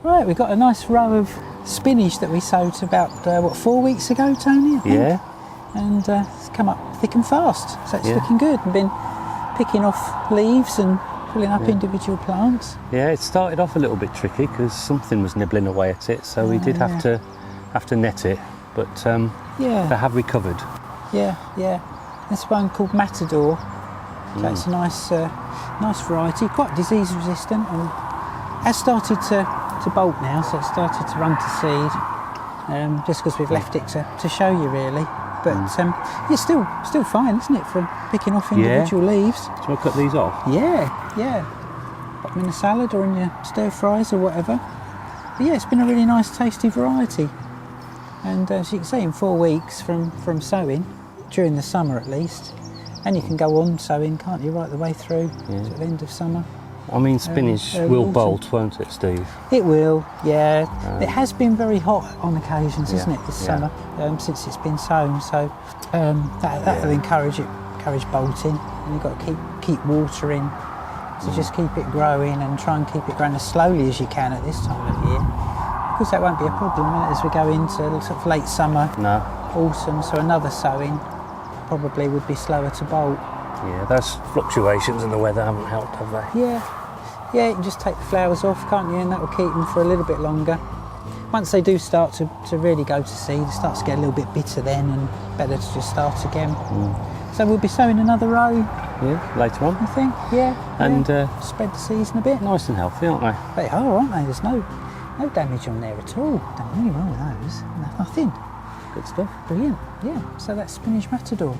Right, we've got a nice row of spinach that we sowed about, 4 weeks ago, Tony? I think. Yeah. And it's come up thick and fast, so it's Yeah. looking good. We've been picking off leaves and pulling up individual plants. Yeah, it started off a little bit tricky because something was nibbling away at it, so we did have to net it, but they have recovered. Yeah. This one called Matador. So it's a nice variety, quite disease resistant, and has started to bolt now, so it's started to run to seed, just because we've left it to show you really. But it's still fine, isn't it, from picking off individual leaves? Do you want to cut these off? Yeah. Pop them in a salad or in your stir fries or whatever. But yeah, it's been a really nice, tasty variety. And as you can see, in 4 weeks from sowing, during the summer at least, and you can go on sowing, can't you, right the way through to the end of summer. I mean, spinach will autumn. bolt, won't it, Steve? It will, yeah. It has been very hot on occasions, Yeah, hasn't it, this yeah. summer, since it's been sown. So that'll encourage bolting. And you've got to keep watering to just keep it growing, and try and keep it growing as slowly as you can at this time of year. Because that won't be a problem as we go into sort of late summer, autumn. So another sowing probably would be slower to bolt. Yeah, those fluctuations in the weather haven't helped, have they? Yeah, you can just take the flowers off, can't you, and that will keep them for a little bit longer. Once they do start to really go to seed, it starts to get a little bit bitter then, and better to just start again. So we'll be sowing another row. Yeah, later on. I think, yeah. And spread the season a bit. nice and healthy, aren't they? They are, aren't they? There's no damage on there at all. Done really well with those. Nothing. Good stuff. Brilliant. Yeah. So that's Spinach Matador.